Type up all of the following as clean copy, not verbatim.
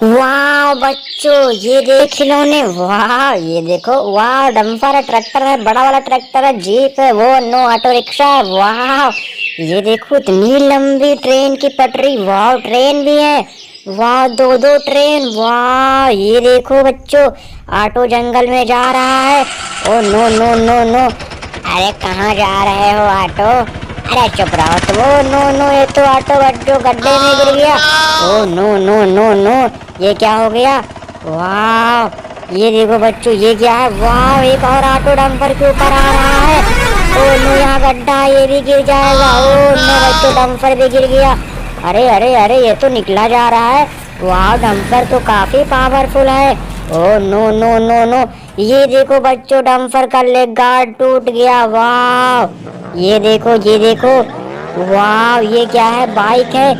वाह बच्चों, ये देख खिलौने। वाह ये देखो, वाह डम्पर है, ट्रैक्टर है, बड़ा वाला ट्रैक्टर है, जीप है, वो नो ऑटो रिक्शा है। वाह ये देखो, इतनी लंबी ट्रेन की पटरी। वाह ट्रेन भी है। वाह दो दो ट्रेन। वाह ये देखो बच्चों, ऑटो जंगल में जा रहा है। Oh no no no no, अरे कहाँ जा रहे हो ऑटो? अरे चुप रहो तुम। ओ नो नो, ये तो ऑटो बच्चों गड्ढे में गिर गया। Oh no no no no, ये क्या हो गया? वाह ये देखो बच्चों, ये क्या है? वाह एक और ऑटो डंपर के ऊपर आ रहा है। ओ नो, यहाँ गड्ढा, ये भी गिर जाएगा। ओ नो बच्चों, डंपर भी गिर गया। अरे अरे अरे, ये तो निकला जा रहा है। वाह डंपर तो काफी पावरफुल है। Oh no no no no, ये देखो बच्चों, डंपर का लेग गार्ड टूट गया। वाह ये देखो, ये देखो। वाह ये क्या है? बाइक है।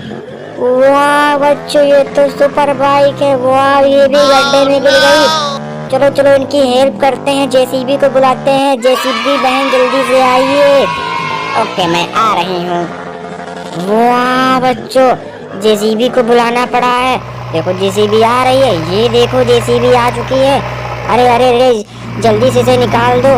वाह बच्चों, ये तो सुपर बाइक है। वाह ये भी गड्ढे में गिर गई। चलो चलो, इनकी हेल्प करते हैं, जेसीबी को बुलाते हैं। जेसीबी बहन जल्दी से आइए। ओके मैं आ रही हूँ। वाह बच्चों, जेसीबी को बुलाना पड़ा है। देखो जेसीबी आ रही है, ये देखो जेसीबी आ चुकी है। अरे अरे अरे, जल्दी से इसे निकाल दो।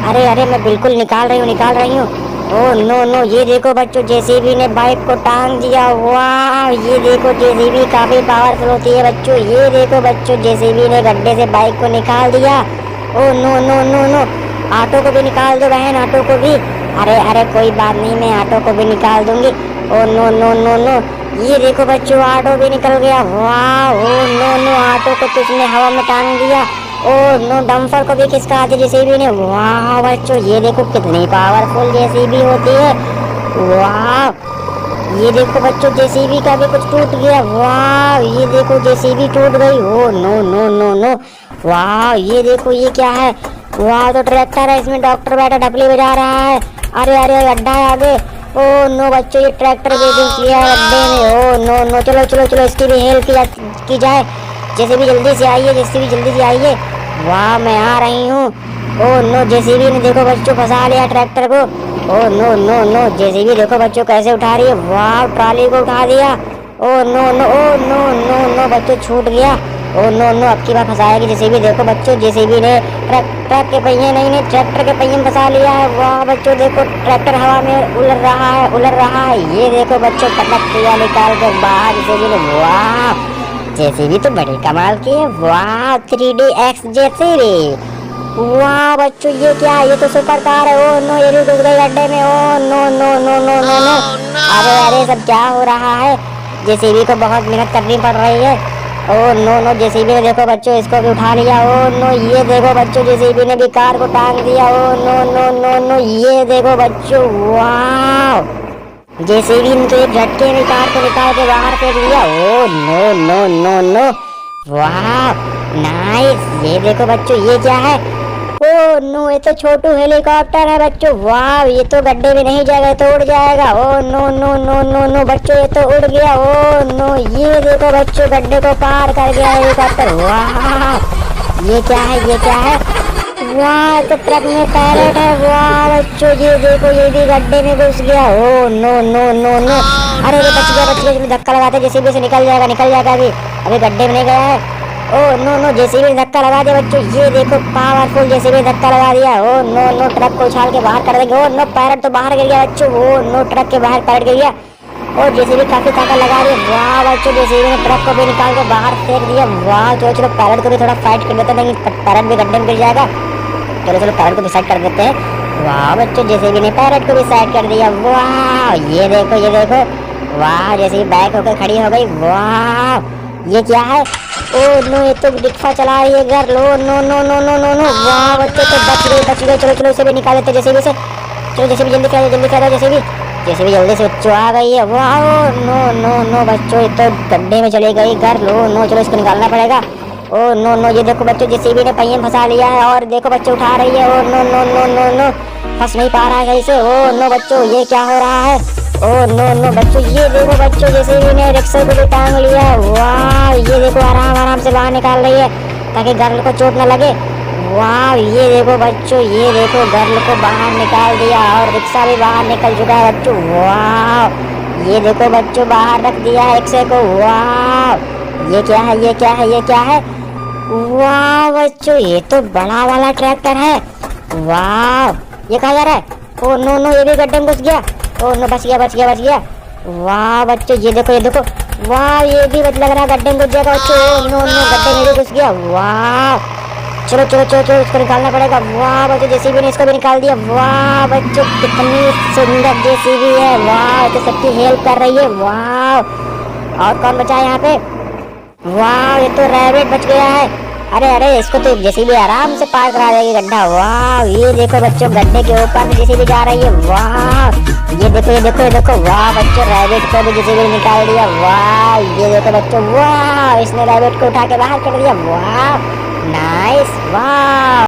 अरे अरे, मैं बिल्कुल निकाल रही हूँ, निकाल रही हूँ। ओह नो नो, ये देखो बच्चों, जेसीबी ने बाइक को टांग दिया। वाह ये देखो, जेसीबी काफी पावरफुल होती है बच्चों। ये देखो बच्चों, जेसीबी ने गड्ढे से बाइक को निकाल दिया। Oh no no no no, auto को भी निकाल दो बहन, ऑटो को भी। अरे अरे कोई बात नहीं, मैं ऑटो को भी निकाल दूंगी। Oh no no no no, ये देखो बच्चों, ऑटो भी निकल गया। वाह ओ नो नो, ऑटो को किसने हवा में टांग दिया। ओ नो, डंपर को भी किसका हाथ जेसीबी ने। वाह बच्चों, ये देखो कितनी पावरफुल जेसीबी होती है। वाह ये देखो बच्चों, जेसीबी का भी कुछ टूट गया। वाह ये देखो, जेसीबी टूट गई। Oh no no no no, वाह ये देखो, ये क्या है? वाह तो ट्रैक्टर है, इसमें डॉक्टर बैठा ढपली बजा रहा है। अरे अरे, गड्ढा है आगे। ओ नो बच्चों, ये ट्रैक्टर भी घुस गया गड्ढे में। ओ नो नो, चलो चलो चलो, इसकी भी हेल्प की जाए। जेसीबी जल्दी से आइए, जेसीबी जल्दी से आइए। वाह मैं आ रही हूँ। ओ नो, जेसीबी ने देखो बच्चों फंसा लिया ट्रैक्टर को। Oh no no no, JCB देखो बच्चों कैसे उठा रही है। वाह ट्रॉली को उठा दिया। Oh no no, oh no no no बच्चों, छूट गया। ओ नो नो, अब की बार फंसाएगी जेसीबी। देखो बच्चों, जेसीबी ने ट्रक के पहिए नहीं, ने ट्रैक्टर के पहिए में फंसा लिया है। वाह बच्चों देखो, ट्रैक्टर हवा में उलट रहा है, उलट रहा है। ये देखो बच्चों, पटक दिया निकाल कर बाहर जेसीबी ने। वाह जेसीबी तो बड़ी कमाल की है। वाह 3DX जेसीबी। वाह बच्चों, ये क्या है? ये तो सुपर कार है। ओ नो, ये भी घुस गई गड्ढे में। Oh no no no no no no, अरे अरे, सब क्या हो रहा है? जेसीबी को बहुत मेहनत करनी पड़ रही है। ओ नो नो, जेसीबी ने देखो बच्चों इसको भी उठा लिया। ओ नो, ये देखो बच्चों, जेसीबी ने भी कार को टांग दिया। Oh no no no no, ये देखो बच्चों। वाह जेसीबी ने तो एक झटके में कार को निकाल के बाहर फेंक दिया। Oh no no no no, वाह नाइस। ये देखो बच्चों, ये क्या है? ओ नो, ये तो छोटू हेलीकॉप्टर है बच्चों। वाह ये तो गड्ढे में नहीं जाएगा, तो उड़ जाएगा। Oh no no no no no बच्चों, ये तो उड़ गया। ओ नो, ये देखो बच्चों, गड्ढे को पार कर गया हेलीकॉप्टर। वाह ये क्या है? ये क्या है? वाह तो ट्रक में पैरेट है। वाह बच्चों, ये देखो, ये भी गड्ढे में घुस गया। Oh no no no no, अरे अरे, बच गया बच गया। धक्का लगाते जेसीबी से निकल जाएगा, निकल जाएगा। अभी अभी गड्ढे में नहीं गया है। ओ नो नो, जेसीबी ने धक्का लगा दिया बच्चों। ये देखो, पावरफुल जेसीबी ने धक्का लगा दिया। ओ नो नो, ट्रक को उछाल के बाहर कर देंगे। ओ नो, पैरेट तो बाहर गिर गया बच्चों। ओ नो, ट्रक के बाहर पैरेट गिर गया। और जेसीबी काफी ताकत लगा रही है। वाह बच्चों, जेसीबी ने ट्रक को भी निकाल के बाहर फेंक दिया। वाह चलो चलो, पैरेट को भी थोड़ा फाइट कर देते, नहीं पैरेट भी गड्ढे में गिर जाएगा। चलो चलो, पैरेट को भी साइड कर देते हैं। वाह बच्चों, जेसीबी ने पैरेट को भी साइड कर दिया। वाह ये देखो, ये देखो। वाह जेसीबी बैक होकर खड़ी हो गई। वाह ये क्या है? ओ नो, ये तो रिक्शा चला रही है घर। लो no no no no no no, वाह बच्चों तो बच गए, बच गए। चलो चलो, इसे भी निकाल देते जेसीबी से। चलो जेसीबी जल्दी करो, जल्दी करो जेसीबी। जेसीबी जल्दी से बच्चों आ गई है। वाह नो नो नो बच्चों, ये तो गड्ढे में चली गई घर। लो नो, चलो इसको निकालना पड़ेगा। ओ नो नो, ये देखो बच्चों, जेसीबी ने पहिए में फंसा लिया है। और देखो बच्चों, उठा रही है। Oh no no no no no, फंस नहीं पा रहा है कहीं से। ओ नो बच्चों, ये क्या हो रहा है? ओ नो नो बच्चों, ये देखो बच्चों, जेसीबी ने रिक्शा को भी टांग लिया। वाह ये देखो, आराम आराम से बाहर निकाल रही है ताकि गर्ल को चोट न लगे। वाह ये देखो बच्चों, ये देखो, गर्ल को बाहर निकाल दिया और रिक्शा भी बाहर निकल चुका है बच्चों। वाह ये देखो बच्चों, बाहर रख दिया है रिक्शे को। वाह ये क्या है, ये क्या है, ये क्या है? वाह बच्चों, ये तो बड़ा वाला ट्रैक्टर है। वाह, ये कहाँ जा रहा है? ओ नो नो, ये भी गड्ढे में घुस गया। ओ नो, बच गया बच गया बच गया। वाह बच्चों, ये देखो ये देखो। वाह, ये भी लग रहा है गड्ढे में घुस जाएगा बच्चों। ओ नो नो, गड्ढे में भी घुस गया। वाह, चलो चलो चलो चलो, इसको निकालना पड़ेगा। वाह बच्चों, जेसीबी ने इसको भी निकाल दिया। वाह बच्चों, कितनी सुंदर जेसीबी है। वाह, तो सबकी हेल्प कर रही है। वाह, और कौन बचा है यहाँ पे? वाह, ये तो रैबिट बच गया है। अरे अरे, इसको तो जेसीबी आराम से पार करा देगी गड्ढा। वाह, ये देखो बच्चों, गड्ढे के ऊपर भी जेसीबी जा रही है। वाह, ये देखो ये देखो ये देखो। वाह बच्चों, रैबिट को भी जेसीबी निकाल दिया। वाह, ये देखो बच्चों। वाह, इसने रैबिट को उठा के बाहर कर दिया। वाह, नाइस। वाह।